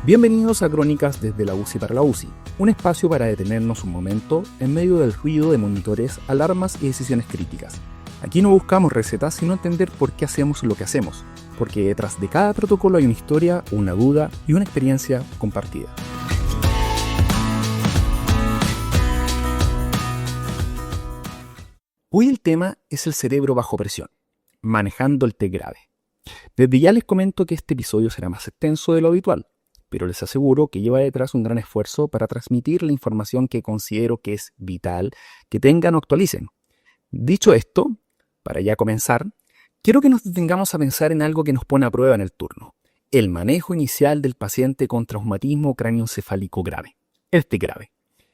Bienvenidos a Crónicas desde la UCI para la UCI, un espacio para detenernos un momento en medio del ruido de monitores, alarmas y decisiones críticas. Aquí no buscamos recetas, sino entender por qué hacemos lo que hacemos, porque detrás de cada protocolo hay una historia, una duda y una experiencia compartida. Hoy el tema es el cerebro bajo presión, manejando el TEC grave. Desde ya les comento que este episodio será más extenso de lo habitual, pero les aseguro que lleva detrás un gran esfuerzo para transmitir la información que considero que es vital que tengan o actualicen. Dicho esto, para ya comenzar, quiero que nos detengamos a pensar en algo que nos pone a prueba en el turno: el manejo inicial del paciente con traumatismo cráneoencefálico grave, el TEC grave,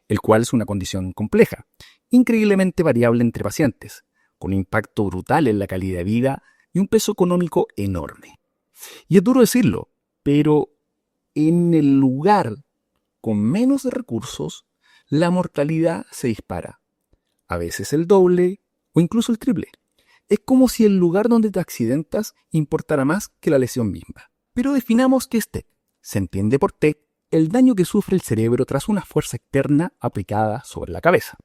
el cual es una condición compleja, increíblemente variable entre pacientes, con un impacto brutal en la calidad de vida y un peso económico enorme. Y es duro decirlo, pero en el lugar con menos recursos, la mortalidad se dispara, a veces el doble o incluso el triple. Es como si el lugar donde te accidentas importara más que la lesión misma. Pero definamos qué es TEC. Se entiende por TEC el daño que sufre el cerebro tras una fuerza externa aplicada sobre la cabeza.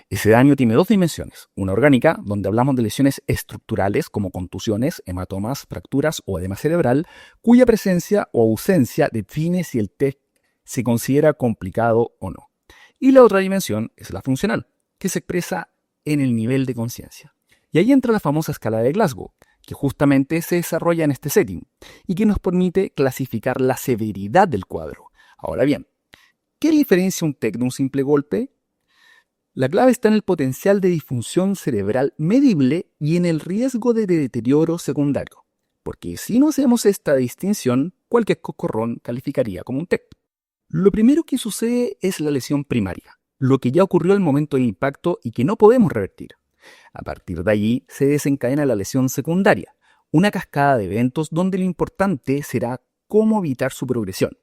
Ese daño tiene dos dimensiones: una orgánica, donde hablamos de lesiones estructurales como contusiones, hematomas, fracturas o edema cerebral, cuya presencia o ausencia define si el TEC se considera complicado o no. Y la otra dimensión es la funcional, que se expresa en el nivel de conciencia. Y ahí entra la famosa escala de Glasgow, que justamente se desarrolla en este setting y que nos permite clasificar la severidad del cuadro. Ahora bien, ¿qué diferencia un TEC de un simple golpe? La clave está en el potencial de disfunción cerebral medible y en el riesgo de deterioro secundario, porque si no hacemos esta distinción, cualquier coscorrón calificaría como un TEC. Lo primero que sucede es la lesión primaria, lo que ya ocurrió al momento del impacto y que no podemos revertir. A partir de allí se desencadena la lesión secundaria, una cascada de eventos donde lo importante será cómo evitar su progresión.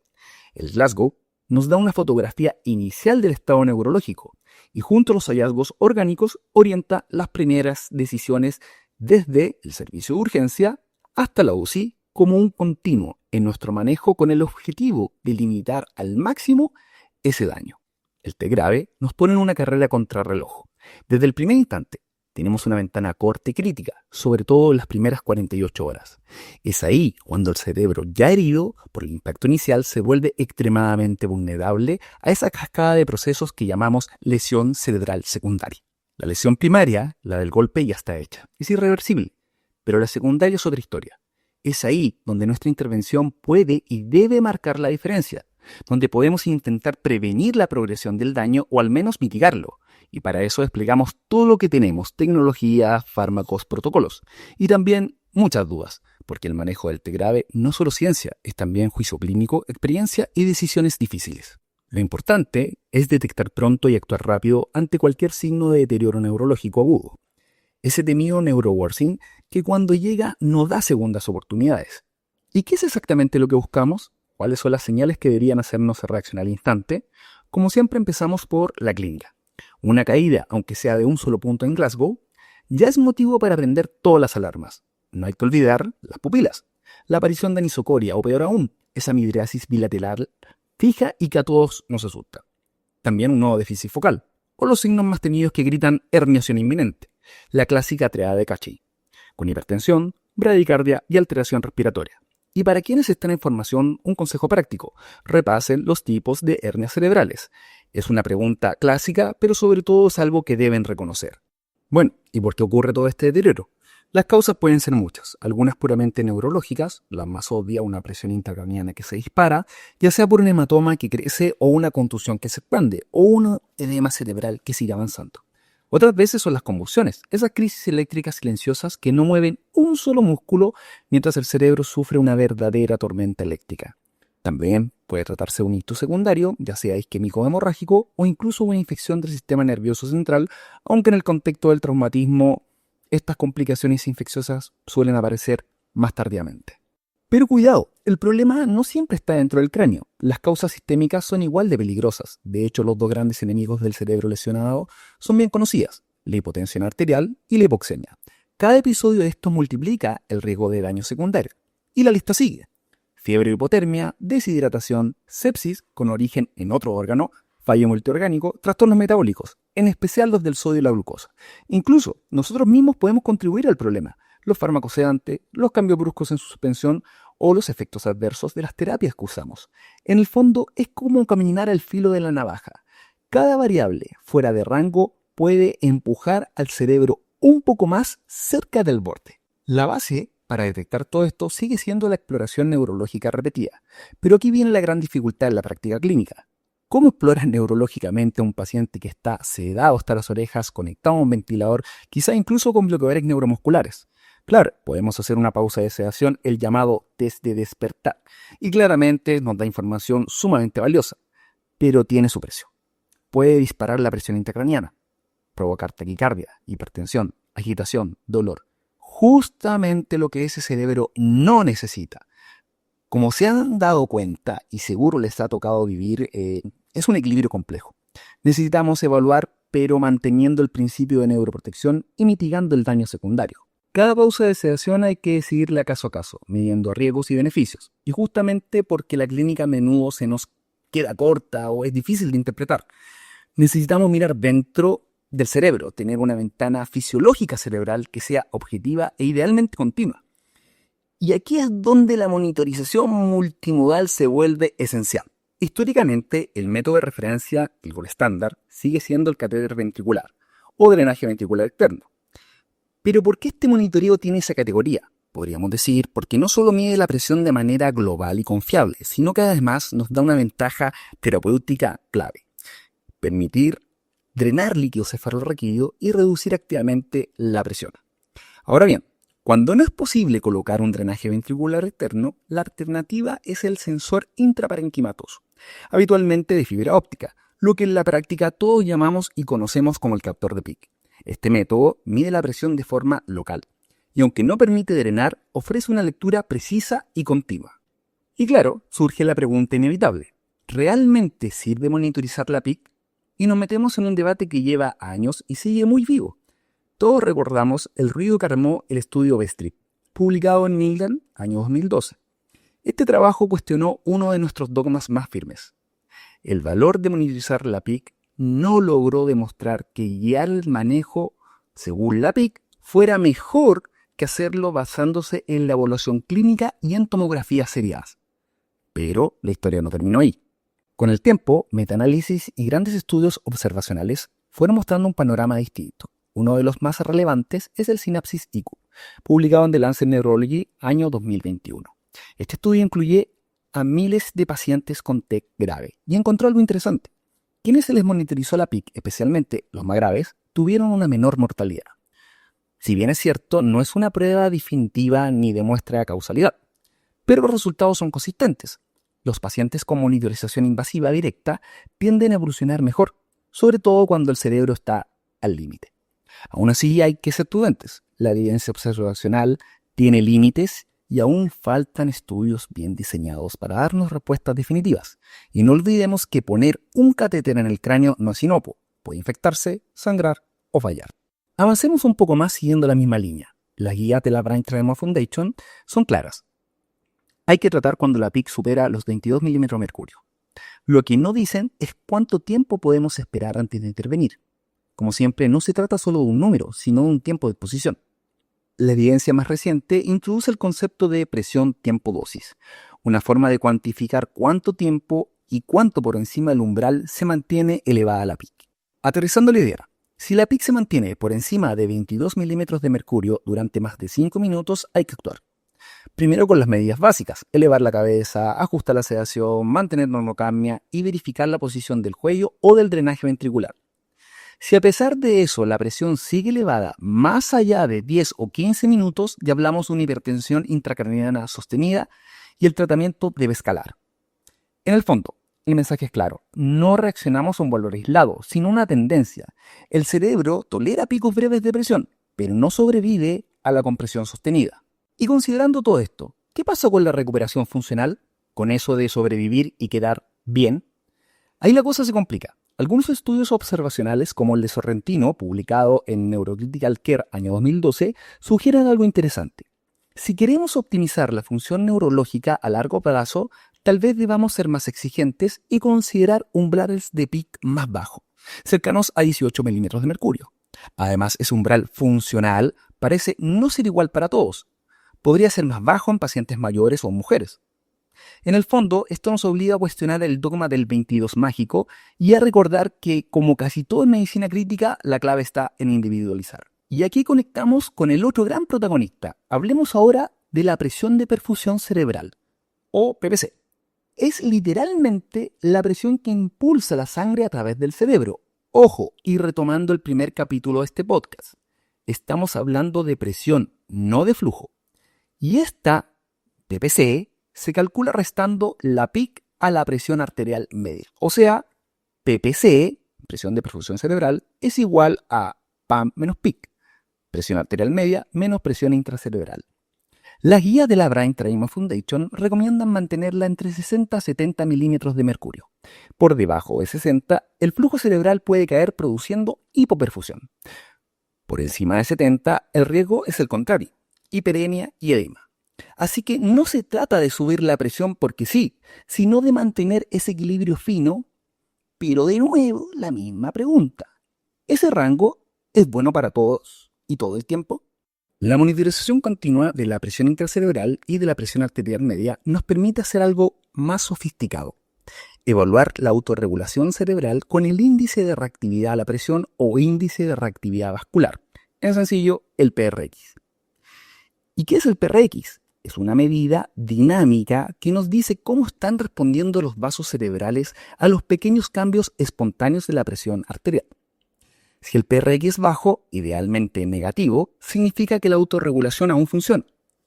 El Glasgow nos da una fotografía inicial del estado neurológico y junto a los hallazgos orgánicos orienta las primeras decisiones desde el servicio de urgencia hasta la UCI como un continuo en nuestro manejo con el objetivo de limitar al máximo ese daño. El TEC grave nos pone en una carrera contrarreloj. Desde el primer instante tenemos una ventana corta y crítica, sobre todo en las primeras 48 horas. Es ahí cuando el cerebro ya herido por el impacto inicial se vuelve extremadamente vulnerable a esa cascada de procesos que llamamos lesión cerebral secundaria. La lesión primaria, la del golpe, ya está hecha, es irreversible, pero la secundaria es otra historia. Es ahí donde nuestra intervención puede y debe marcar la diferencia, donde podemos intentar prevenir la progresión del daño o al menos mitigarlo. Y para eso desplegamos todo lo que tenemos: tecnología, fármacos, protocolos. Y también muchas dudas, porque el manejo del TEC grave no es solo ciencia, es también juicio clínico, experiencia y decisiones difíciles. Lo importante es detectar pronto y actuar rápido ante cualquier signo de deterioro neurológico agudo. Ese temido neuroworsening que cuando llega no da segundas oportunidades. ¿Y qué es exactamente lo que buscamos? ¿Cuáles son las señales que deberían hacernos reaccionar al instante? Como siempre, empezamos por la clínica. Una caída, aunque sea de un solo punto en Glasgow, ya es motivo para prender todas las alarmas. No hay que olvidar las pupilas, la aparición de anisocoria o, peor aún, esa midriasis bilateral fija y que a todos nos asusta. También un nuevo déficit focal, o los signos más temidos que gritan herniación inminente, la clásica triada de Cachy, con hipertensión, bradicardia y alteración respiratoria. Y para quienes están en formación, un consejo práctico: repasen los tipos de hernias cerebrales. Es una pregunta clásica, pero sobre todo es algo que deben reconocer. Bueno, ¿y por qué ocurre todo este deterioro? Las causas pueden ser muchas, algunas puramente neurológicas, la más obvia una presión intracraniana que se dispara, ya sea por un hematoma que crece o una contusión que se expande, o un edema cerebral que sigue avanzando. Otras veces son las convulsiones, esas crisis eléctricas silenciosas que no mueven un solo músculo mientras el cerebro sufre una verdadera tormenta eléctrica. También puede tratarse de un ictus secundario, ya sea isquémico hemorrágico o incluso una infección del sistema nervioso central, aunque en el contexto del traumatismo estas complicaciones infecciosas suelen aparecer más tardíamente. Pero cuidado, el problema no siempre está dentro del cráneo. Las causas sistémicas son igual de peligrosas. De hecho, los dos grandes enemigos del cerebro lesionado son bien conocidas: la hipotensión arterial y la hipoxemia. Cada episodio de estos multiplica el riesgo de daño secundario. Y la lista sigue: fiebre o hipotermia, deshidratación, sepsis con origen en otro órgano, fallo multiorgánico, trastornos metabólicos, en especial los del sodio y la glucosa. Incluso nosotros mismos podemos contribuir al problema. Los fármacos sedantes, los cambios bruscos en su suspensión o los efectos adversos de las terapias que usamos. En el fondo es como caminar al filo de la navaja. Cada variable fuera de rango puede empujar al cerebro un poco más cerca del borde. La base para detectar todo esto sigue siendo la exploración neurológica repetida. Pero aquí viene la gran dificultad en la práctica clínica. ¿Cómo exploras neurológicamente a un paciente que está sedado hasta las orejas, conectado a un ventilador, quizá incluso con bloqueadores neuromusculares? Claro, podemos hacer una pausa de sedación, el llamado test de despertar, y claramente nos da información sumamente valiosa, pero tiene su precio. Puede disparar la presión intracraniana, provocar taquicardia, hipertensión, agitación, dolor. Justamente lo que ese cerebro no necesita. Como se han dado cuenta y seguro les ha tocado vivir, es un equilibrio complejo. Necesitamos evaluar, pero manteniendo el principio de neuroprotección y mitigando el daño secundario. Cada pausa de sedación hay que seguirla caso a caso, midiendo riesgos y beneficios. Y justamente porque la clínica a menudo se nos queda corta o es difícil de interpretar, necesitamos mirar dentro del cerebro, tener una ventana fisiológica cerebral que sea objetiva e idealmente continua. Y aquí es donde la monitorización multimodal se vuelve esencial. Históricamente, el método de referencia, el gold estándar, sigue siendo el catéter ventricular o drenaje ventricular externo. Pero ¿por qué este monitoreo tiene esa categoría? Podríamos decir, porque no solo mide la presión de manera global y confiable, sino que además nos da una ventaja terapéutica clave. Permitir drenar líquido cefalorraquídeo y reducir activamente la presión. Ahora bien, cuando no es posible colocar un drenaje ventricular externo, la alternativa es el sensor intraparenquimatoso, habitualmente de fibra óptica, lo que en la práctica todos llamamos y conocemos como el captor de PIC. Este método mide la presión de forma local y aunque no permite drenar, ofrece una lectura precisa y continua. Y claro, surge la pregunta inevitable, ¿realmente sirve monitorizar la PIC? Y nos metemos en un debate que lleva años y sigue muy vivo. Todos recordamos el ruido que armó el estudio B-Strip, publicado en New England, año 2012. Este trabajo cuestionó uno de nuestros dogmas más firmes. El valor de monitorizar la PIC no logró demostrar que guiar el manejo según la PIC fuera mejor que hacerlo basándose en la evaluación clínica y en tomografías seriadas. Pero la historia no terminó ahí. Con el tiempo, metaanálisis y grandes estudios observacionales fueron mostrando un panorama distinto. Uno de los más relevantes es el Synapses IQ, publicado en The Lancet Neurology año 2021. Este estudio incluye a miles de pacientes con TEC grave y encontró algo interesante. Quienes se les monitorizó la PIC, especialmente los más graves, tuvieron una menor mortalidad. Si bien es cierto, no es una prueba definitiva ni demuestra causalidad, pero los resultados son consistentes. Los pacientes con monitorización invasiva directa tienden a evolucionar mejor, sobre todo cuando el cerebro está al límite. Aún así hay que ser prudentes. La evidencia observacional tiene límites y aún faltan estudios bien diseñados para darnos respuestas definitivas. Y no olvidemos que poner un catéter en el cráneo no es inocuo. Puede infectarse, sangrar o fallar. Avancemos un poco más siguiendo la misma línea. Las guías de la Brain Tremor Foundation son claras. Hay que tratar cuando la PIC supera los 22 milímetros de mercurio. Lo que no dicen es cuánto tiempo podemos esperar antes de intervenir. Como siempre, no se trata solo de un número, sino de un tiempo de exposición. La evidencia más reciente introduce el concepto de presión tiempo-dosis, una forma de cuantificar cuánto tiempo y cuánto por encima del umbral se mantiene elevada la PIC. Aterrizando la idea, si la PIC se mantiene por encima de 22 milímetros de mercurio durante más de 5 minutos, hay que actuar. Primero con las medidas básicas, elevar la cabeza, ajustar la sedación, mantener normocapnia y verificar la posición del cuello o del drenaje ventricular. Si a pesar de eso la presión sigue elevada más allá de 10 o 15 minutos, ya hablamos de una hipertensión intracraniana sostenida y el tratamiento debe escalar. En el fondo, el mensaje es claro, no reaccionamos a un valor aislado, sino una tendencia. El cerebro tolera picos breves de presión, pero no sobrevive a la compresión sostenida. Y considerando todo esto, ¿qué pasa con la recuperación funcional? Con eso de sobrevivir y quedar bien. Ahí la cosa se complica. Algunos estudios observacionales, como el de Sorrentino, publicado en Neurocritical Care año 2012, sugieren algo interesante. Si queremos optimizar la función neurológica a largo plazo, tal vez debamos ser más exigentes y considerar umbrales de PIC más bajos, cercanos a 18 milímetros de mercurio. Además, ese umbral funcional parece no ser igual para todos. Podría ser más bajo en pacientes mayores o mujeres. En el fondo, esto nos obliga a cuestionar el dogma del 22 mágico y a recordar que, como casi todo en medicina crítica, la clave está en individualizar. Y aquí conectamos con el otro gran protagonista. Hablemos ahora de la presión de perfusión cerebral, o PPC. Es literalmente la presión que impulsa la sangre a través del cerebro. Ojo, y retomando el primer capítulo de este podcast, estamos hablando de presión, no de flujo. Y esta PPC se calcula restando la PIC a la presión arterial media. O sea, PPC, presión de perfusión cerebral, es igual a PAM menos PIC, presión arterial media menos presión intracerebral. Las guías de la Brain Trauma Foundation recomiendan mantenerla entre 60 a 70 milímetros de mercurio. Por debajo de 60, el flujo cerebral puede caer produciendo hipoperfusión. Por encima de 70, el riesgo es el contrario, hiperemia y edema. Así que no se trata de subir la presión porque sí, sino de mantener ese equilibrio fino, pero de nuevo la misma pregunta. ¿Ese rango es bueno para todos y todo el tiempo? La monitorización continua de la presión intracerebral y de la presión arterial media nos permite hacer algo más sofisticado. Evaluar la autorregulación cerebral con el índice de reactividad a la presión o índice de reactividad vascular. En sencillo, el PRX. ¿Y qué es el PRX? Es una medida dinámica que nos dice cómo están respondiendo los vasos cerebrales a los pequeños cambios espontáneos de la presión arterial. Si el PRX es bajo, idealmente negativo, significa que la autorregulación aún funciona.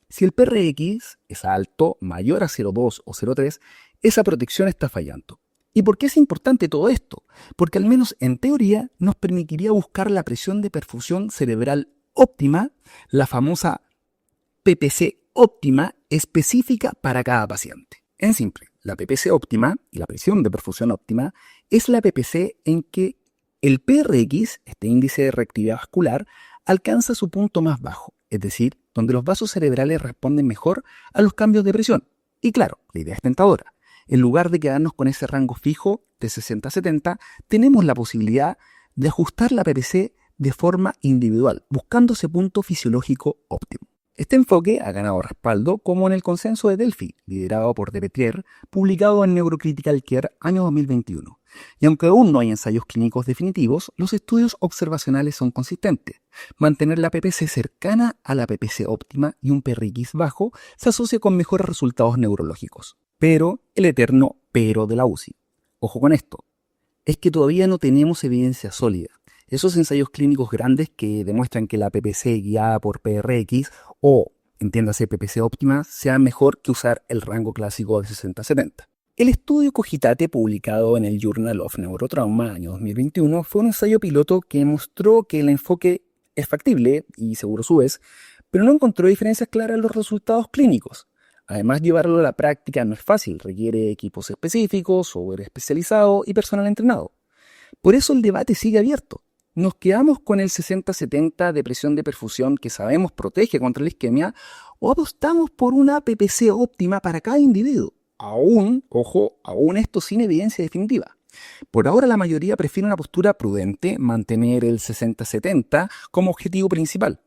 Si el PRX es alto, mayor a 0,2 o 0,3, esa protección está fallando. ¿Y por qué es importante todo esto? Porque al menos en teoría nos permitiría buscar la presión de perfusión cerebral óptima, la famosa PPC óptima específica para cada paciente. En simple, la PPC óptima y la presión de perfusión óptima es la PPC en que el PRX, este índice de reactividad vascular, alcanza su punto más bajo, es decir, donde los vasos cerebrales responden mejor a los cambios de presión. Y claro, la idea es tentadora. En lugar de quedarnos con ese rango fijo de 60 a 70, tenemos la posibilidad de ajustar la PPC de forma individual, buscando ese punto fisiológico óptimo. Este enfoque ha ganado respaldo como en el consenso de Delphi, liderado por Depetrier, publicado en Neurocritical Care año 2021. Y aunque aún no hay ensayos clínicos definitivos, los estudios observacionales son consistentes. Mantener la PPC cercana a la PPC óptima y un PRX bajo se asocia con mejores resultados neurológicos. Pero el eterno pero de la UCI. Ojo con esto, es que todavía no tenemos evidencia sólida. Esos ensayos clínicos grandes que demuestran que la PPC guiada por PRX o, entiéndase, PPC óptima, sea mejor que usar el rango clásico de 60-70. El estudio Cogitate, publicado en el Journal of Neurotrauma, año 2021, fue un ensayo piloto que mostró que el enfoque es factible y seguro a su vez, pero no encontró diferencias claras en los resultados clínicos. Además, llevarlo a la práctica no es fácil, requiere equipos específicos, software especializado y personal entrenado. Por eso el debate sigue abierto. ¿Nos quedamos con el 60-70 de presión de perfusión que sabemos protege contra la isquemia o apostamos por una PPC óptima para cada individuo? Aún esto sin evidencia definitiva. Por ahora la mayoría prefiere una postura prudente, mantener el 60-70 como objetivo principal,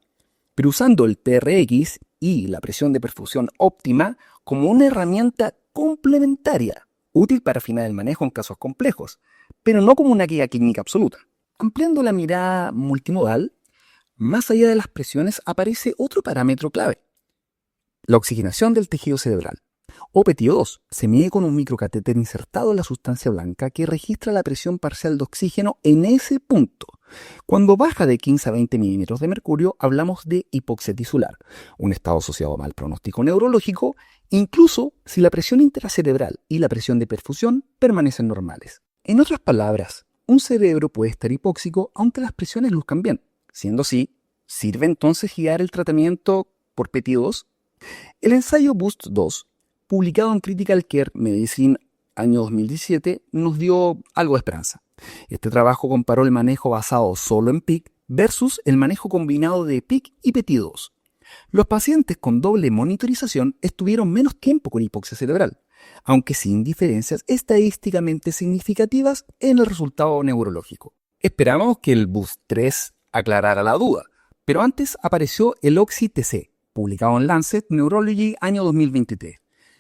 pero usando el TRX y la presión de perfusión óptima como una herramienta complementaria, útil para afinar el manejo en casos complejos, pero no como una guía clínica absoluta. Ampliando la mirada multimodal, más allá de las presiones aparece otro parámetro clave: la oxigenación del tejido cerebral. OPTO2 se mide con un microcatéter insertado en la sustancia blanca que registra la presión parcial de oxígeno en ese punto. Cuando baja de 15 a 20 milímetros de mercurio, hablamos de hipoxia tisular, un estado asociado a mal pronóstico neurológico, incluso si la presión intracerebral y la presión de perfusión permanecen normales. En otras palabras, un cerebro puede estar hipóxico aunque las presiones luzcan bien. Siendo así, ¿sirve entonces guiar el tratamiento por PTO2? El ensayo BOOST2, publicado en Critical Care Medicine año 2017, nos dio algo de esperanza. Este trabajo comparó el manejo basado solo en PIC versus el manejo combinado de PIC y PTO2. Los pacientes con doble monitorización estuvieron menos tiempo con hipoxia cerebral, aunque sin diferencias estadísticamente significativas en el resultado neurológico. Esperamos que el Boost 3 aclarara la duda, pero antes apareció el Oxy-TC, publicado en Lancet Neurology año 2023,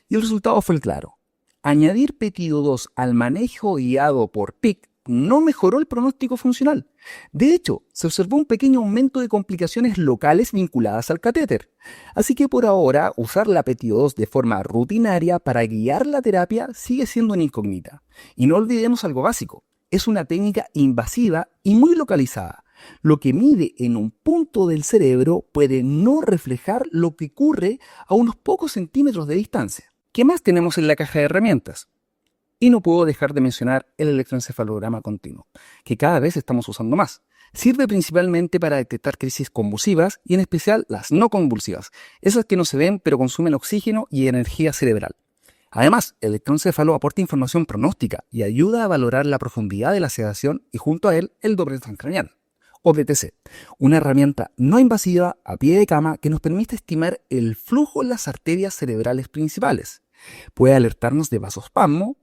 y el resultado fue claro. Añadir péptido 2 al manejo guiado por PIC no mejoró el pronóstico funcional. De hecho, se observó un pequeño aumento de complicaciones locales vinculadas al catéter. Así que por ahora, usar la péptido 2 de forma rutinaria para guiar la terapia sigue siendo una incógnita. Y no olvidemos algo básico, es una técnica invasiva y muy localizada. Lo que mide en un punto del cerebro puede no reflejar lo que ocurre a unos pocos centímetros de distancia. ¿Qué más tenemos en la caja de herramientas? Y no puedo dejar de mencionar el electroencefalograma continuo, que cada vez estamos usando más. Sirve principalmente para detectar crisis convulsivas y en especial las no convulsivas, esas que no se ven pero consumen oxígeno y energía cerebral. Además, el electroencefalo aporta información pronóstica y ayuda a valorar la profundidad de la sedación y junto a él el Doppler transcranial, o DTC, una herramienta no invasiva a pie de cama que nos permite estimar el flujo en las arterias cerebrales principales. Puede alertarnos de vasospasmo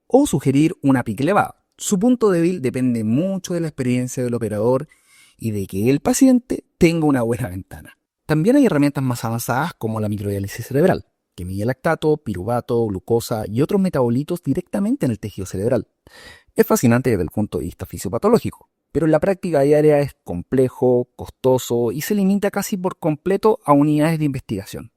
o sugerir una PIC elevada. Su punto débil depende mucho de la experiencia del operador y de que el paciente tenga una buena ventana. También hay herramientas más avanzadas como la microdiálisis cerebral, que mide lactato, piruvato, glucosa y otros metabolitos directamente en el tejido cerebral. Es fascinante desde el punto de vista fisiopatológico, pero en la práctica diaria es complejo, costoso y se limita casi por completo a unidades de investigación.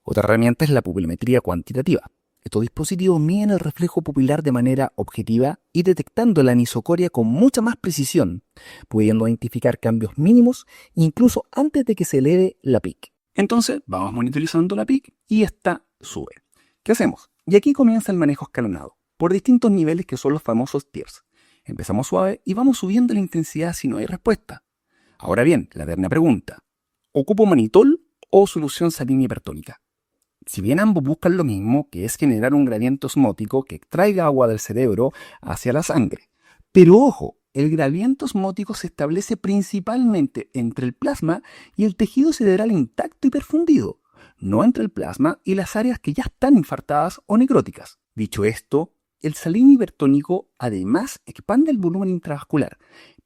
Otra herramienta es la pupilometría cuantitativa. Estos dispositivos miden el reflejo pupilar de manera objetiva y detectando la anisocoria con mucha más precisión, pudiendo identificar cambios mínimos incluso antes de que se eleve la PIC. Entonces vamos monitorizando la PIC y esta sube. ¿Qué hacemos? Y aquí comienza el manejo escalonado, por distintos niveles que son los famosos tiers. Empezamos suave y vamos subiendo la intensidad si no hay respuesta. Ahora bien, la eterna pregunta, ¿ocupo manitol o solución salina hipertónica? Si bien ambos buscan lo mismo, que es generar un gradiente osmótico que extraiga agua del cerebro hacia la sangre. Pero ojo, el gradiente osmótico se establece principalmente entre el plasma y el tejido cerebral intacto y perfundido, no entre el plasma y las áreas que ya están infartadas o necróticas. Dicho esto, el salino hipertónico además expande el volumen intravascular,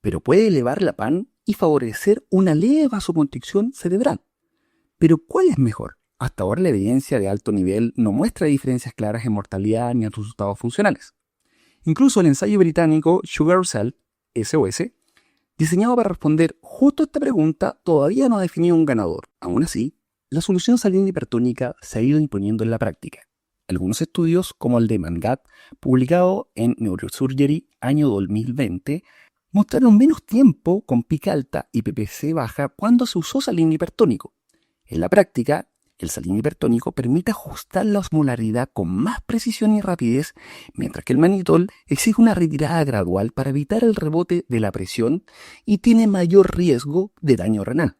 pero puede elevar la PAN y favorecer una leve vasoconstricción cerebral. Pero ¿cuál es mejor? Hasta ahora la evidencia de alto nivel no muestra diferencias claras en mortalidad ni en resultados funcionales. Incluso el ensayo británico Sugar Cell, SOS, diseñado para responder justo a esta pregunta, todavía no ha definido un ganador. Aún así, la solución salina hipertónica se ha ido imponiendo en la práctica. Algunos estudios, como el de Mangat, publicado en Neurosurgery año 2020, mostraron menos tiempo con PIC alta y PPC baja cuando se usó salina hipertónico. En la práctica, el salino hipertónico permite ajustar la osmolaridad con más precisión y rapidez, mientras que el manitol exige una retirada gradual para evitar el rebote de la presión y tiene mayor riesgo de daño renal.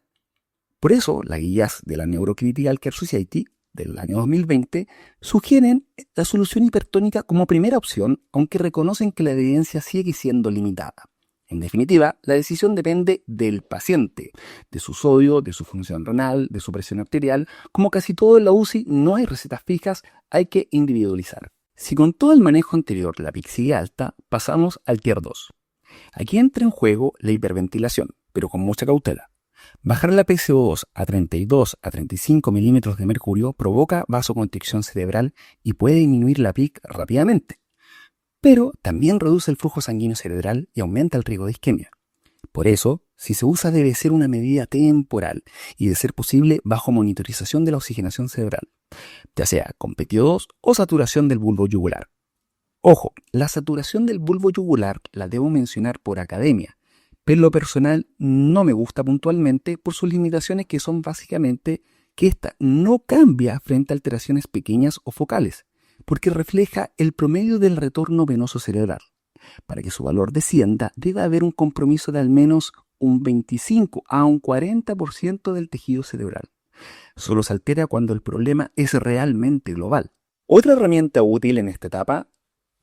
Por eso, las guías de la Neurocritical Care Society del año 2020 sugieren la solución hipertónica como primera opción, aunque reconocen que la evidencia sigue siendo limitada. En definitiva, la decisión depende del paciente, de su sodio, de su función renal, de su presión arterial. Como casi todo en la UCI, no hay recetas fijas, hay que individualizar. Si con todo el manejo anterior la PIC sigue alta, pasamos al Tier 2. Aquí entra en juego la hiperventilación, pero con mucha cautela. Bajar la PCO2 a 32 a 35 milímetros de mercurio provoca vasoconstricción cerebral y puede disminuir la PIC rápidamente. Pero también reduce el flujo sanguíneo cerebral y aumenta el riesgo de isquemia. Por eso, si se usa debe ser una medida temporal y de ser posible bajo monitorización de la oxigenación cerebral, ya sea con PTO2 o saturación del bulbo yugular. Ojo, la saturación del bulbo yugular la debo mencionar por academia, pero en lo personal no me gusta puntualmente por sus limitaciones que son básicamente que ésta no cambia frente a alteraciones pequeñas o focales, porque refleja el promedio del retorno venoso cerebral. Para que su valor descienda, debe haber un compromiso de al menos un 25 a un 40% del tejido cerebral. Solo se altera cuando el problema es realmente global. Otra herramienta útil en esta etapa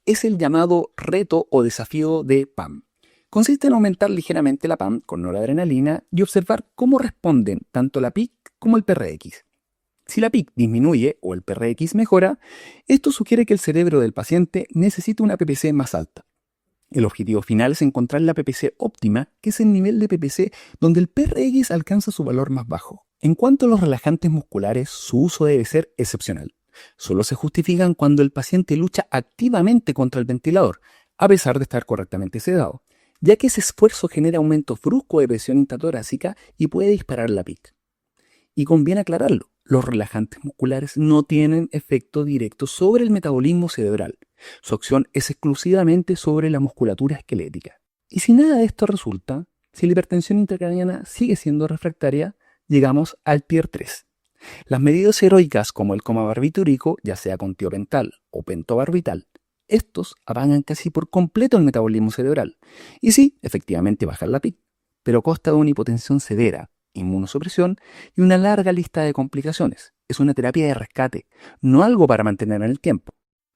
es el llamado reto o desafío de PAM. Consiste en aumentar ligeramente la PAM con noradrenalina y observar cómo responden tanto la PIC como el PRX. Si la PIC disminuye o el PRX mejora, esto sugiere que el cerebro del paciente necesita una PPC más alta. El objetivo final es encontrar la PPC óptima, que es el nivel de PPC donde el PRX alcanza su valor más bajo. En cuanto a los relajantes musculares, su uso debe ser excepcional. Solo se justifican cuando el paciente lucha activamente contra el ventilador, a pesar de estar correctamente sedado, ya que ese esfuerzo genera aumento brusco de presión intratorácica y puede disparar la PIC. Y conviene aclararlo, los relajantes musculares no tienen efecto directo sobre el metabolismo cerebral. Su acción es exclusivamente sobre la musculatura esquelética. Y si nada de esto resulta, si la hipertensión intracraniana sigue siendo refractaria, llegamos al Tier 3. Las medidas heroicas como el coma barbitúrico, ya sea con tiopental o pentobarbital, estos apagan casi por completo el metabolismo cerebral. Y sí, efectivamente bajan la PIC, pero a costa de una hipotensión severa, inmunosupresión y una larga lista de complicaciones. Es una terapia de rescate, no algo para mantener en el tiempo.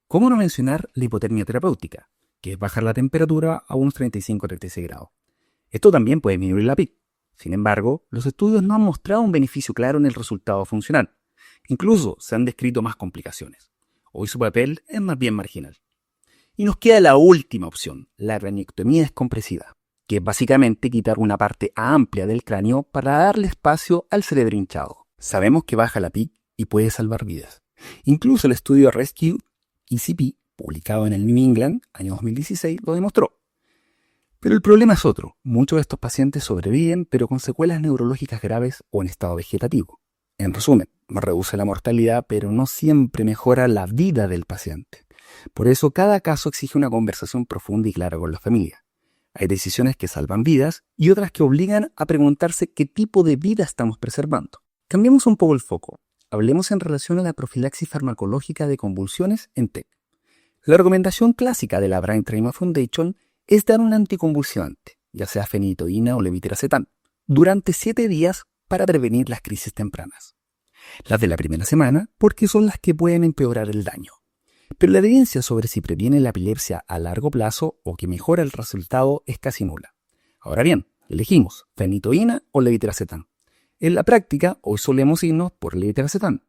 ¿Cómo no mencionar la hipotermia terapéutica, que es bajar la temperatura a unos 35-36 grados? Esto también puede disminuir la PIC. Sin embargo, los estudios no han mostrado un beneficio claro en el resultado funcional. Incluso se han descrito más complicaciones. Hoy su papel es más bien marginal. Y nos queda la última opción, la craniectomía descompresiva, que es básicamente quitar una parte amplia del cráneo para darle espacio al cerebro hinchado. Sabemos que baja la PIC y puede salvar vidas. Incluso el estudio Rescue ECP, publicado en el New England, año 2016, lo demostró. Pero el problema es otro. Muchos de estos pacientes sobreviven, pero con secuelas neurológicas graves o en estado vegetativo. En resumen, reduce la mortalidad, pero no siempre mejora la vida del paciente. Por eso, cada caso exige una conversación profunda y clara con la familia. Hay decisiones que salvan vidas y otras que obligan a preguntarse qué tipo de vida estamos preservando. Cambiemos un poco el foco. Hablemos en relación a la profilaxis farmacológica de convulsiones en TEC. La recomendación clásica de la Brain Trauma Foundation es dar un anticonvulsivante, ya sea fenitoína o levetiracetam, durante 7 días para prevenir las crisis tempranas. Las de la primera semana porque son las que pueden empeorar el daño. Pero la evidencia sobre si previene la epilepsia a largo plazo o que mejora el resultado es casi nula. Ahora bien, elegimos fenitoína o levetiracetam. En la práctica, hoy solemos irnos por levetiracetam.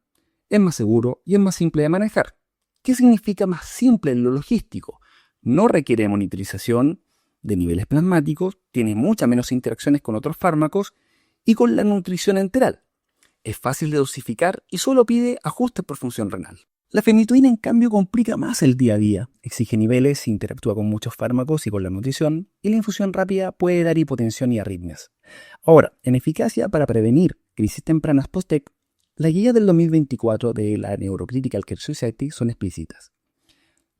Es más seguro y es más simple de manejar. ¿Qué significa más simple en lo logístico? No requiere monitorización de niveles plasmáticos, tiene muchas menos interacciones con otros fármacos y con la nutrición enteral. Es fácil de dosificar y solo pide ajustes por función renal. La fenitoína, en cambio, complica más el día a día. Exige niveles, interactúa con muchos fármacos y con la nutrición, y la infusión rápida puede dar hipotensión y arritmias. Ahora, en eficacia para prevenir crisis tempranas post-TEC, las guías del 2024 de la Neurocritical Care Society son explícitas.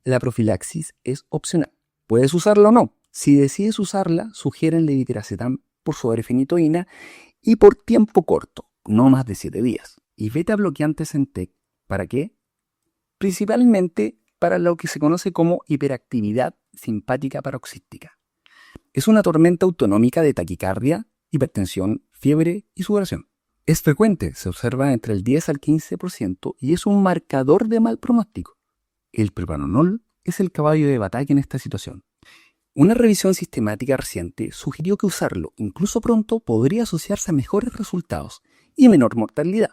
La profilaxis es opcional. Puedes usarla o no. Si decides usarla, sugieren levetiracetam por sobre fenitoína y por tiempo corto, no más de 7 días. Y beta bloqueantes en TEC, ¿para qué? Principalmente para lo que se conoce como hiperactividad simpática paroxística. Es una tormenta autonómica de taquicardia, hipertensión, fiebre y sudoración. Es frecuente, se observa entre el 10 al 15% y es un marcador de mal pronóstico. El propranolol es el caballo de batalla en esta situación. Una revisión sistemática reciente sugirió que usarlo, incluso pronto, podría asociarse a mejores resultados y menor mortalidad.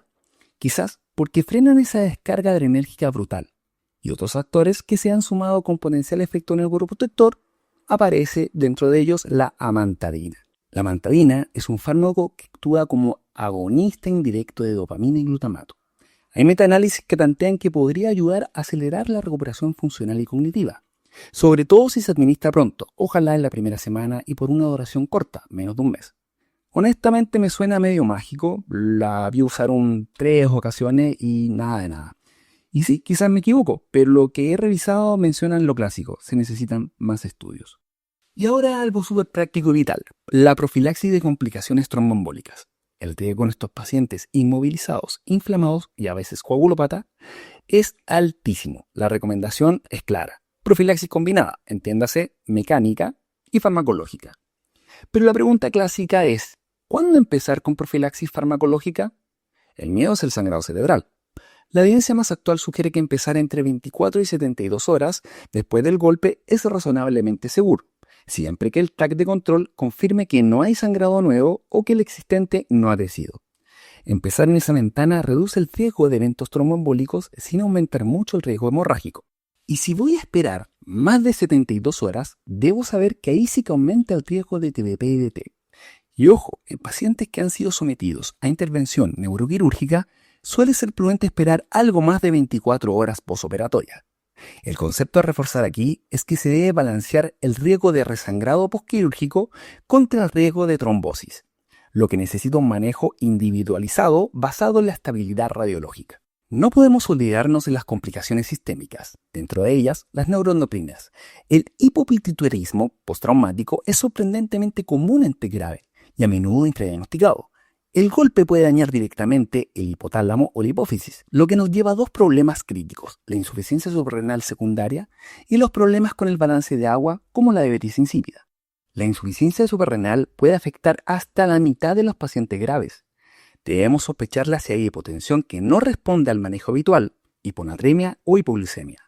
Quizás porque frenan esa descarga adrenérgica brutal. Y otros factores que se han sumado con potencial efecto neuroprotector, aparece dentro de ellos la amantadina. La amantadina es un fármaco que actúa como agonista indirecto de dopamina y glutamato. Hay metaanálisis que plantean que podría ayudar a acelerar la recuperación funcional y cognitiva, sobre todo si se administra pronto, ojalá en la primera semana y por una duración corta, menos de un mes. Honestamente me suena medio mágico, la vi usar 3 ocasiones y nada de nada. Y sí, quizás me equivoco, pero lo que he revisado mencionan lo clásico, se necesitan más estudios. Y ahora algo súper práctico y vital, la profilaxis de complicaciones tromboembólicas. El riesgo con estos pacientes inmovilizados, inflamados y a veces coagulópatas es altísimo. La recomendación es clara. Profilaxis combinada, entiéndase, mecánica y farmacológica. Pero la pregunta clásica es, ¿cuándo empezar con profilaxis farmacológica? El miedo es el sangrado cerebral. La evidencia más actual sugiere que empezar entre 24 y 72 horas después del golpe es razonablemente seguro, siempre que el TAC de control confirme que no hay sangrado nuevo o que el existente no ha crecido. Empezar en esa ventana reduce el riesgo de eventos tromboembólicos sin aumentar mucho el riesgo hemorrágico. Y si voy a esperar más de 72 horas, debo saber que ahí sí que aumenta el riesgo de TBP y DT. Y ojo, en pacientes que han sido sometidos a intervención neuroquirúrgica, suele ser prudente esperar algo más de 24 horas posoperatoria. El concepto a reforzar aquí es que se debe balancear el riesgo de resangrado postquirúrgico contra el riesgo de trombosis, lo que necesita un manejo individualizado basado en la estabilidad radiológica. No podemos olvidarnos de las complicaciones sistémicas, dentro de ellas las neuroendocrinas. El hipopituitarismo postraumático es sorprendentemente común en TEC grave y a menudo infradiagnosticado. El golpe puede dañar directamente el hipotálamo o la hipófisis, lo que nos lleva a dos problemas críticos: la insuficiencia suprarrenal secundaria y los problemas con el balance de agua, como la diabetes insípida. La insuficiencia suprarrenal puede afectar hasta la mitad de los pacientes graves. Debemos sospecharla si hay hipotensión que no responde al manejo habitual, hiponatremia o hipoglucemia.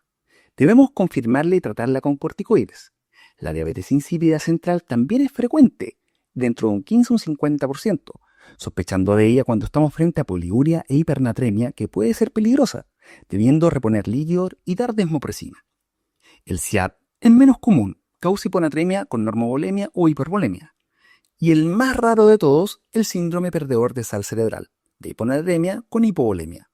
Debemos confirmarla y tratarla con corticoides. La diabetes insípida central también es frecuente, dentro de un 15 o un 50%, sospechando de ella cuando estamos frente a poliuria e hipernatremia, que puede ser peligrosa, debiendo reponer líquido y dar desmopresina. El SIAD es menos común, causa hiponatremia con normovolemia o hipervolemia. Y el más raro de todos, el síndrome perdedor de sal cerebral, de hiponatremia con hipovolemia.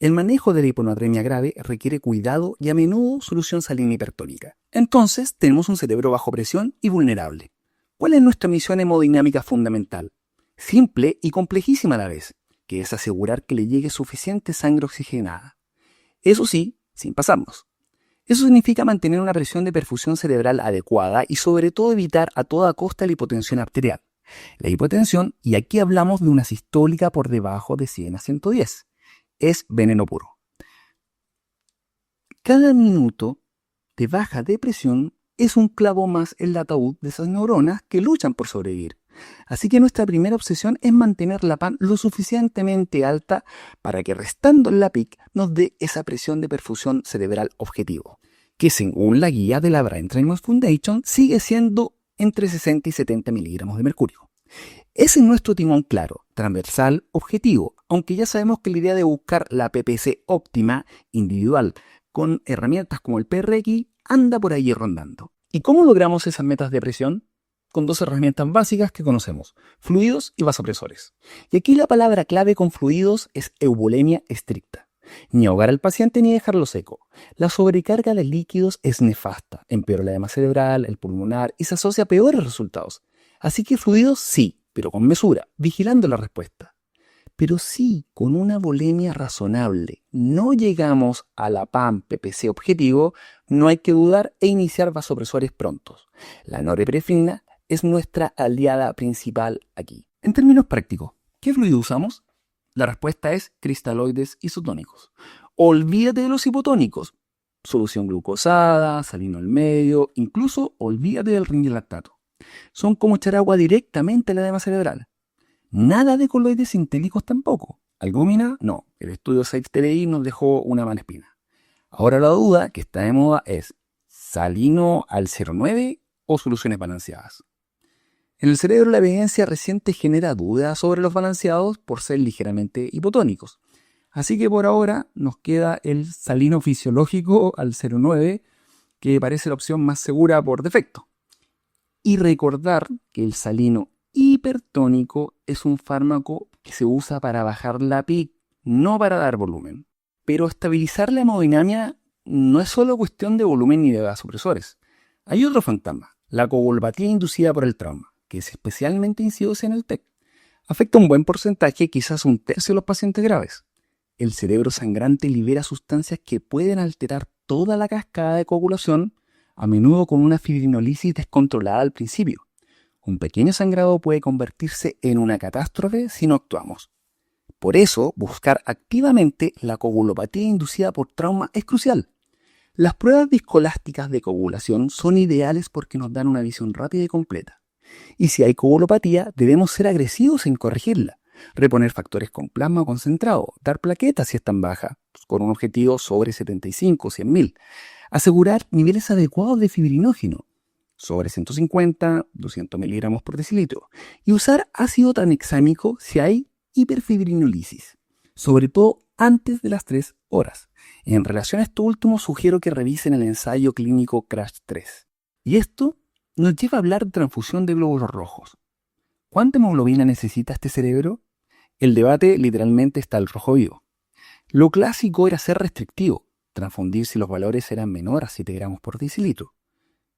El manejo de la hiponatremia grave requiere cuidado y a menudo solución salina hipertónica. Entonces, tenemos un cerebro bajo presión y vulnerable. ¿Cuál es nuestra misión hemodinámica fundamental? Simple y complejísima a la vez, que es asegurar que le llegue suficiente sangre oxigenada. Eso sí, sin pasarnos. Eso significa mantener una presión de perfusión cerebral adecuada y sobre todo evitar a toda costa la hipotensión arterial. La hipotensión, y aquí hablamos de una sistólica por debajo de 100 a 110, es veneno puro. Cada minuto de baja de presión es un clavo más en el ataúd de esas neuronas que luchan por sobrevivir. Así que nuestra primera obsesión es mantener la PAN lo suficientemente alta para que restando en la PIC nos dé esa presión de perfusión cerebral objetivo, que según la guía de la Brain Training Foundation sigue siendo entre 60 y 70 miligramos de mercurio. Ese es nuestro timón claro, transversal, objetivo, aunque ya sabemos que la idea de buscar la PPC óptima, individual, con herramientas como el PRX, anda por ahí rondando. ¿Y cómo logramos esas metas de presión? Con dos herramientas básicas que conocemos: fluidos y vasopresores. Y aquí la palabra clave con fluidos es euvolemia estricta. Ni ahogar al paciente ni dejarlo seco. La sobrecarga de líquidos es nefasta, empeora la edema cerebral, el pulmonar y se asocia a peores resultados. Así que fluidos sí, pero con mesura, vigilando la respuesta. Pero sí, con una volemia razonable, no llegamos a la PAM PPC objetivo, no hay que dudar e iniciar vasopresores prontos. La norepinefrina es nuestra aliada principal aquí. En términos prácticos, ¿qué fluido usamos? La respuesta es cristaloides isotónicos. Olvídate de los hipotónicos. Solución glucosada, salino al medio, incluso olvídate del rinilactato. Son como echar agua directamente a la edema cerebral. Nada de coloides sintéticos tampoco. Albúmina, no. El estudio 6TLI nos dejó una mala espina. Ahora la duda que está de moda es: ¿salino al 0,9 o soluciones balanceadas? En el cerebro la evidencia reciente genera dudas sobre los balanceados por ser ligeramente hipotónicos. Así que por ahora nos queda el salino fisiológico al 0,9, que parece la opción más segura por defecto. Y recordar que el salino hipertónico es un fármaco que se usa para bajar la PIC, no para dar volumen. Pero estabilizar la hemodinamia no es solo cuestión de volumen ni de vasopresores. Hay otro fantasma: la coagulopatía inducida por el trauma, que es especialmente insidiosa en el TEC. Afecta un buen porcentaje, quizás un tercio de los pacientes graves. El cerebro sangrante libera sustancias que pueden alterar toda la cascada de coagulación, a menudo con una fibrinolisis descontrolada al principio. Un pequeño sangrado puede convertirse en una catástrofe si no actuamos. Por eso, buscar activamente la coagulopatía inducida por trauma es crucial. Las pruebas viscoelásticas de coagulación son ideales porque nos dan una visión rápida y completa. Y si hay coagulopatía, debemos ser agresivos en corregirla, reponer factores con plasma concentrado, dar plaquetas si están bajas, con un objetivo sobre 75 o 100.000, asegurar niveles adecuados de fibrinógeno, sobre 150, 200 miligramos por decilitro, y usar ácido tranexámico si hay hiperfibrinolisis, sobre todo antes de las 3 horas. En relación a esto último, sugiero que revisen el ensayo clínico CRASH-3. Y esto nos lleva a hablar de transfusión de glóbulos rojos. ¿Cuánta hemoglobina necesita este cerebro? El debate literalmente está al rojo vivo. Lo clásico era ser restrictivo, transfundir si los valores eran menores a 7 gramos por decilitro.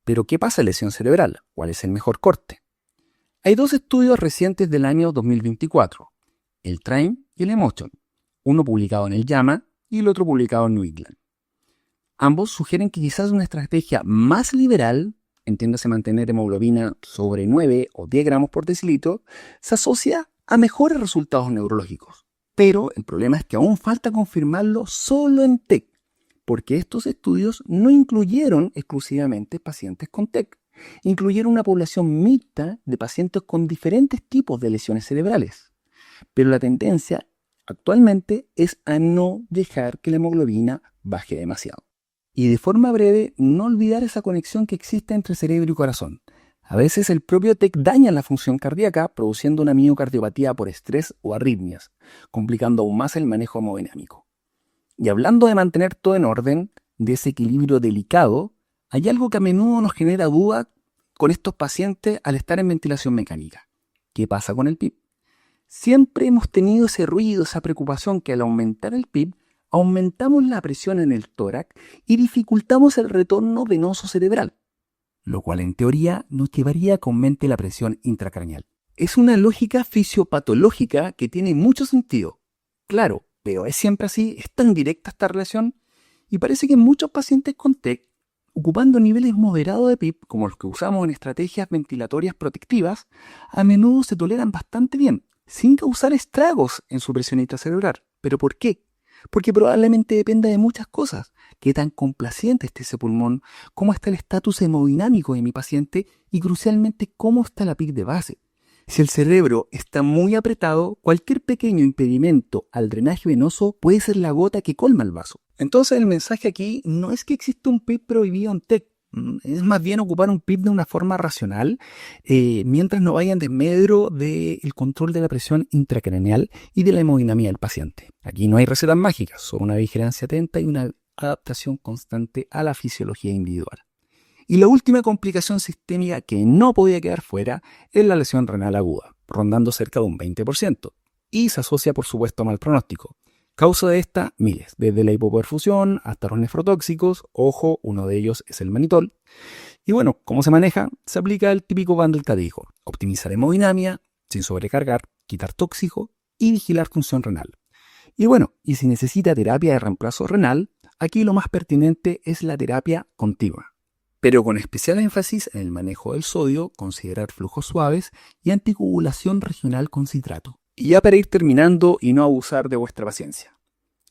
Pero ¿qué pasa en lesión cerebral? ¿Cuál es el mejor corte? Hay 2 estudios recientes del año 2024, el TRIUMPH y el EMOTION, uno publicado en el JAMA y el otro publicado en New England. Ambos sugieren que quizás una estrategia más liberal, entiéndase mantener hemoglobina sobre 9 o 10 gramos por decilitro, se asocia a mejores resultados neurológicos. Pero el problema es que aún falta confirmarlo solo en TEC, porque estos estudios no incluyeron exclusivamente pacientes con TEC, incluyeron una población mixta de pacientes con diferentes tipos de lesiones cerebrales. Pero la tendencia actualmente es a no dejar que la hemoglobina baje demasiado. Y de forma breve, no olvidar esa conexión que existe entre cerebro y corazón. A veces el propio TEC daña la función cardíaca, produciendo una miocardiopatía por estrés o arritmias, complicando aún más el manejo hemodinámico. Y hablando de mantener todo en orden, de ese equilibrio delicado, hay algo que a menudo nos genera duda con estos pacientes al estar en ventilación mecánica. ¿Qué pasa con el PIB? Siempre hemos tenido ese ruido, esa preocupación que al aumentar el PIB, aumentamos la presión en el tórax y dificultamos el retorno venoso cerebral, lo cual en teoría nos llevaría a que aumente la presión intracraneal. Es una lógica fisiopatológica que tiene mucho sentido. Claro, pero ¿es siempre así? ¿Es tan directa esta relación? Y parece que muchos pacientes con TEC, ocupando niveles moderados de PIB, como los que usamos en estrategias ventilatorias protectivas, a menudo se toleran bastante bien, sin causar estragos en su presión intracerebral. ¿Pero por qué? Porque probablemente dependa de muchas cosas. Qué tan complaciente esté ese pulmón, cómo está el estatus hemodinámico de mi paciente y crucialmente cómo está la PIB de base. Si el cerebro está muy apretado, cualquier pequeño impedimento al drenaje venoso puede ser la gota que colma el vaso. Entonces el mensaje aquí no es que exista un PIB prohibido en TEC, es más bien ocupar un PIB de una forma racional mientras no vaya en desmedro del control de la presión intracraneal y de la hemodinamia del paciente. Aquí no hay recetas mágicas, solo una vigilancia atenta y una adaptación constante a la fisiología individual. Y la última complicación sistémica que no podía quedar fuera es la lesión renal aguda, rondando cerca de un 20%, y se asocia por supuesto a mal pronóstico. Causa de esta, miles, desde la hipoperfusión hasta los nefrotóxicos, ojo, uno de ellos es el manitol. Y bueno, ¿cómo se maneja? Se aplica el típico bundle que dijo, optimizar hemodinamia, sin sobrecargar, quitar tóxico y vigilar función renal. Y bueno, y si necesita terapia de reemplazo renal, aquí lo más pertinente es la terapia continua, pero con especial énfasis en el manejo del sodio, considerar flujos suaves y anticoagulación regional con citrato. Y ya para ir terminando y no abusar de vuestra paciencia,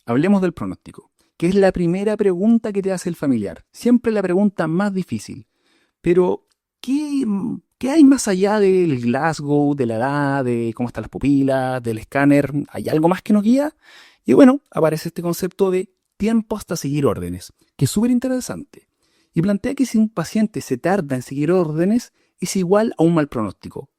hablemos del pronóstico, que es la primera pregunta que te hace el familiar, siempre la pregunta más difícil. Pero, ¿qué hay más allá del Glasgow, de la edad, de cómo están las pupilas, del escáner? ¿Hay algo más que nos guía? Y bueno, aparece este concepto de tiempo hasta seguir órdenes, que es súper interesante. Y plantea que si un paciente se tarda en seguir órdenes, es igual a un mal pronóstico.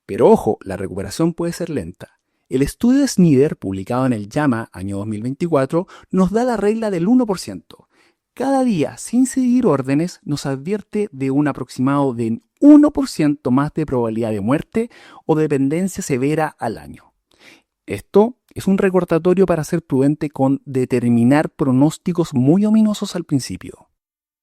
Pero ojo, la recuperación puede ser lenta. El estudio de Snyder, publicado en el JAMA año 2024, nos da la regla del 1%. Cada día sin seguir órdenes nos advierte de un aproximado de 1% más de probabilidad de muerte o dependencia severa al año. Esto es un recordatorio para ser prudente con determinar pronósticos muy ominosos al principio.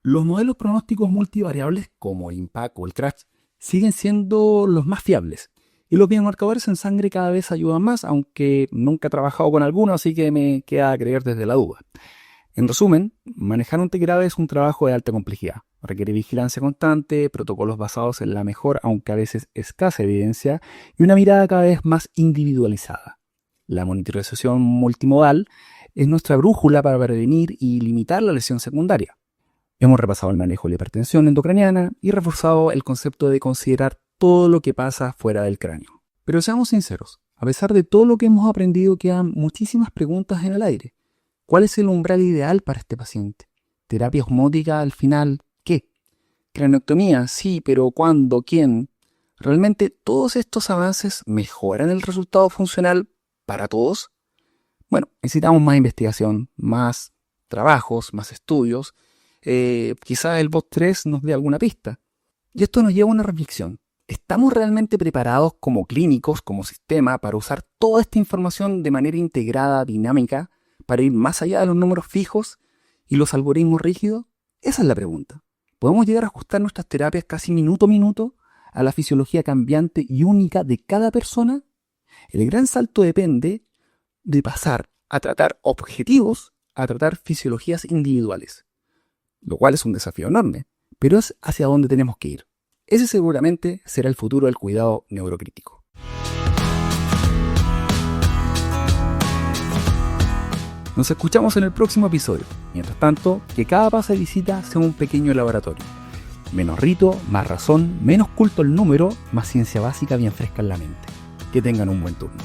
Los modelos pronósticos multivariables, como el IMPACT o el CRASH, siguen siendo los más fiables. Y los biomarcadores en sangre cada vez ayudan más, aunque nunca he trabajado con alguno, así que me queda creer desde la duda. En resumen, manejar un TEC grave es un trabajo de alta complejidad. Requiere vigilancia constante, protocolos basados en la mejor, aunque a veces escasa evidencia, y una mirada cada vez más individualizada. La monitorización multimodal es nuestra brújula para prevenir y limitar la lesión secundaria. Hemos repasado el manejo de la hipertensión endocraniana y reforzado el concepto de considerar todo lo que pasa fuera del cráneo. Pero seamos sinceros, a pesar de todo lo que hemos aprendido, quedan muchísimas preguntas en el aire. ¿Cuál es el umbral ideal para este paciente? ¿Terapia osmótica al final? ¿Qué? ¿Craneotomía? Sí, pero ¿cuándo? ¿Quién? ¿Realmente todos estos avances mejoran el resultado funcional? para todos? Bueno, necesitamos más investigación, más trabajos, más estudios. Quizás el bot 3 nos dé alguna pista. Y esto nos lleva a una reflexión. ¿Estamos realmente preparados como clínicos, como sistema, para usar toda esta información de manera integrada, dinámica, para ir más allá de los números fijos y los algoritmos rígidos? Esa es la pregunta. ¿Podemos llegar a ajustar nuestras terapias casi minuto a minuto a la fisiología cambiante y única de cada persona? El gran salto depende de pasar a tratar objetivos a tratar fisiologías individuales, lo cual es un desafío enorme, pero es hacia donde tenemos que ir. Ese seguramente será el futuro del cuidado neurocrítico. Nos escuchamos en el próximo episodio. Mientras tanto, que cada pase de visita sea un pequeño laboratorio. Menos rito, más razón, menos culto al número, más ciencia básica bien fresca en la mente. Que tengan un buen turno.